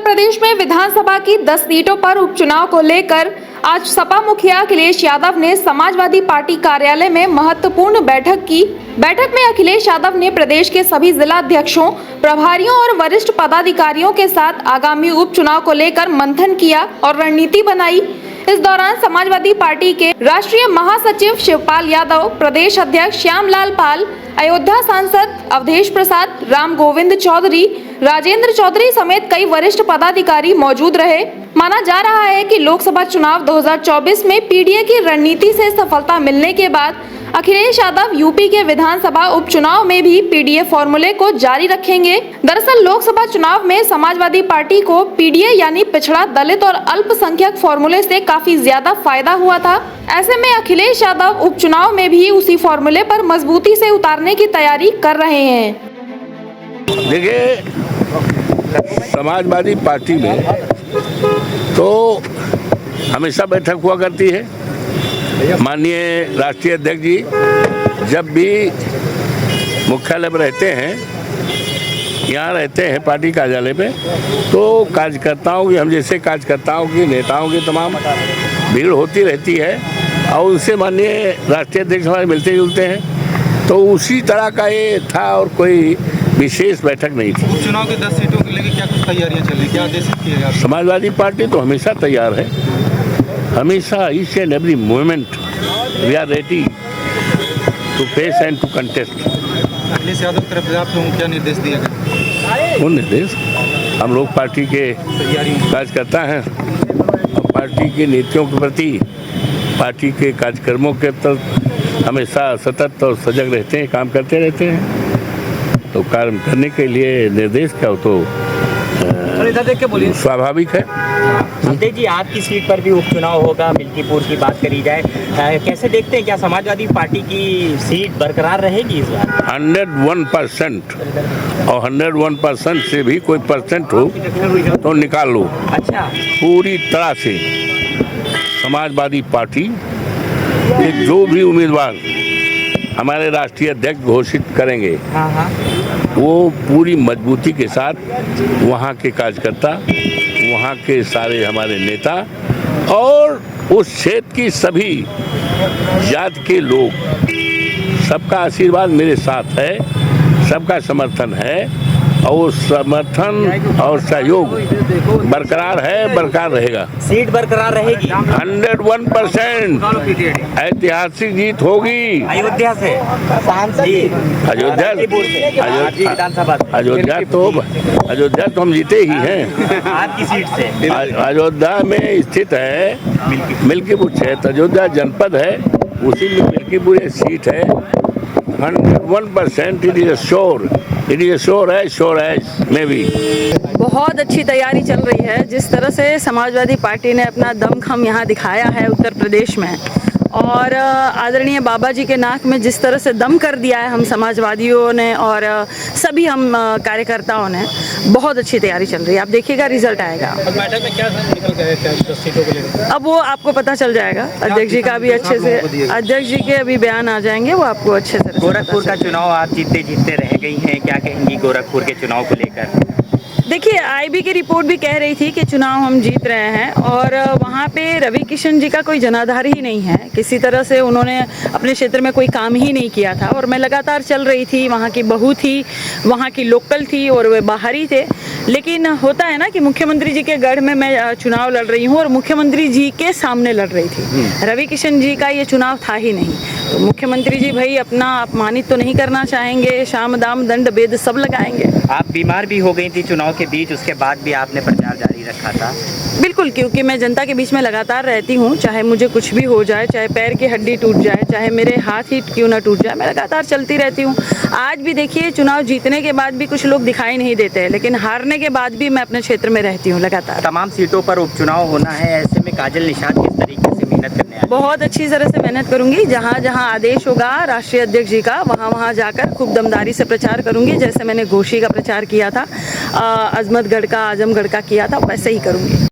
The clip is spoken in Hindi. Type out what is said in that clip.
प्रदेश में विधानसभा की 10 सीटों पर उपचुनाव को लेकर आज सपा मुखिया अखिलेश यादव ने समाजवादी पार्टी कार्यालय में महत्वपूर्ण बैठक की। बैठक में अखिलेश यादव ने प्रदेश के सभी जिला अध्यक्षों, प्रभारियों और वरिष्ठ पदाधिकारियों के साथ आगामी उपचुनाव को लेकर मंथन किया और रणनीति बनाई। इस दौरान समाजवादी पार्टी के राष्ट्रीय महासचिव शिवपाल यादव, प्रदेश अध्यक्ष श्यामलाल पाल, अयोध्या सांसद अवधेश प्रसाद, राम गोविंद चौधरी, राजेंद्र चौधरी समेत कई वरिष्ठ पदाधिकारी मौजूद रहे। माना जा रहा है कि लोकसभा चुनाव 2024 में पीडीए की रणनीति से सफलता मिलने के बाद अखिलेश यादव यूपी के विधानसभा उपचुनाव में भी पीडीए फॉर्मूले को जारी रखेंगे। दरअसल लोकसभा चुनाव में समाजवादी पार्टी को पीडीए यानी पिछड़ा, दलित और अल्पसंख्यक फॉर्मूले से काफी ज्यादा फायदा हुआ था। ऐसे में अखिलेश यादव उपचुनाव में भी उसी फॉर्मूले पर मजबूती से उतारने की तैयारी कर रहे हैं। देखिए, समाजवादी पार्टी में तो हमेशा बैठक हुआ करती है। माननीय राष्ट्रीय अध्यक्ष जी जब भी मुख्यालय में रहते हैं, यहाँ रहते हैं पार्टी कार्यालय में, तो कार्यकर्ताओं की, हम जैसे कार्यकर्ताओं की, नेताओं की तमाम भीड़ होती रहती है और उनसे माननीय राष्ट्रीय अध्यक्ष हमारे मिलते जुलते हैं। तो उसी तरह का ये था और कोई विशेष बैठक नहीं थी। चुनाव के 10 सीटों के लेकर क्या कुछ तैयारियां चल रही, क्या आदेश किए? समाजवादी पार्टी तो हमेशा तैयार है, हमेशा each and every moment we are ready to face and to contest. Akhilesh Yadav की तरफ से आपको क्या निर्देश दिया गया? वो निर्देश, हम लोग पार्टी के कार्यकर्ता हैं और पार्टी की नीतियों के प्रति, पार्टी के कार्यक्रमों के प्रति हमेशा सतत और सजग रहते हैं, काम करते रहते हैं। तो कार्य करने के लिए निर्देश क्या हो तो स्वाभाविक है। संजय जी, आपकी सीट पर भी उपचुनाव होगा, मिल्कीपुर की बात करी जाए, कैसे देखते हैं, क्या समाजवादी पार्टी की सीट बरकरार रहेगी इस बार? 101% और 101% से भी कोई परसेंट हो तो निकाल लो। अच्छा, पूरी तरह से समाजवादी पार्टी के जो भी उम्मीदवार हमारे राष्ट्रीय अध्यक्ष घोषित करेंगे, वो पूरी मजबूती के साथ वहाँ के कार्यकर्ता, वहाँ के सारे हमारे नेता और उस क्षेत्र की सभी जात के लोग, सबका आशीर्वाद मेरे साथ है, सबका समर्थन है और वो समर्थन और सहयोग बरकरार है, बरकरार रहेगा। सीट बरकरार रहेगी। 101% ऐतिहासिक जीत होगी। अयोध्या से अयोध्या तो हम जीते ही हैं। आपकी सीट से अयोध्या में स्थित है मिल्कीपुर क्षेत्र, अयोध्या जनपद है, उसी में मिल्कीपुर एक सीट है। 101% इट इज श्योर है मे बी। बहुत अच्छी तैयारी चल रही है। जिस तरह से समाजवादी पार्टी ने अपना दमखम यहाँ दिखाया है उत्तर प्रदेश में, और आदरणीय बाबा जी के नाक में जिस तरह से दम कर दिया है हम समाजवादियों ने और सभी हम कार्यकर्ताओं ने, बहुत अच्छी तैयारी चल रही है। आप देखिएगा, रिजल्ट आएगा। बैठक में क्या निकल गया सीटों को लेकर? अब वो आपको पता चल जाएगा। अध्यक्ष जी का भी अच्छे से, अध्यक्ष जी के अभी बयान आ जाएंगे, वो आपको अच्छे से। गोरखपुर का चुनाव आप जीतते रह गई हैं, क्या कहेंगी गोरखपुर के चुनाव को लेकर? देखिए, आईबी की रिपोर्ट भी कह रही थी कि चुनाव हम जीत रहे हैं, और वहाँ पे रवि किशन जी का कोई जनाधार ही नहीं है। किसी तरह से उन्होंने अपने क्षेत्र में कोई काम ही नहीं किया था, और मैं लगातार चल रही थी, वहाँ की बहू थी, वहाँ की लोकल थी और वे बाहरी थे। लेकिन होता है ना कि मुख्यमंत्री जी के गढ़ में मैं चुनाव लड़ रही हूँ और मुख्यमंत्री जी के सामने लड़ रही थी। रवि किशन जी का ये चुनाव था ही नहीं, तो मुख्यमंत्री जी भाई अपना अपमानित तो नहीं करना चाहेंगे, शाम दाम दंड भेद सब लगाएंगे। आप बीमार भी हो गई थी चुनाव के बीच, उसके बाद भी आपने प्रचार जारी रखा था? बिल्कुल, क्योंकि मैं जनता के बीच में लगातार रहती हूँ, चाहे मुझे कुछ भी हो जाए, चाहे पैर की हड्डी टूट जाए, चाहे मेरे हाथ ही क्यों ना टूट जाए, मैं लगातार चलती रहती हूँ। आज भी देखिए, चुनाव जीतने के बाद भी कुछ लोग दिखाई नहीं देते हैं, लेकिन हारने के बाद भी मैं अपने क्षेत्र में रहती हूँ लगातार। तमाम सीटों पर उपचुनाव होना है, ऐसे में काजल निषाद किस तरीके से मेहनत करने हैं? बहुत अच्छी तरह से मेहनत करूंगी। जहाँ जहाँ आदेश होगा राष्ट्रीय अध्यक्ष जी का, वहाँ वहाँ जाकर खूब दमदारी से प्रचार करूंगी। जैसे मैंने घोषी का प्रचार किया था, अजमतगढ़ का, आजमगढ़ का किया था, वैसे ही करूंगी।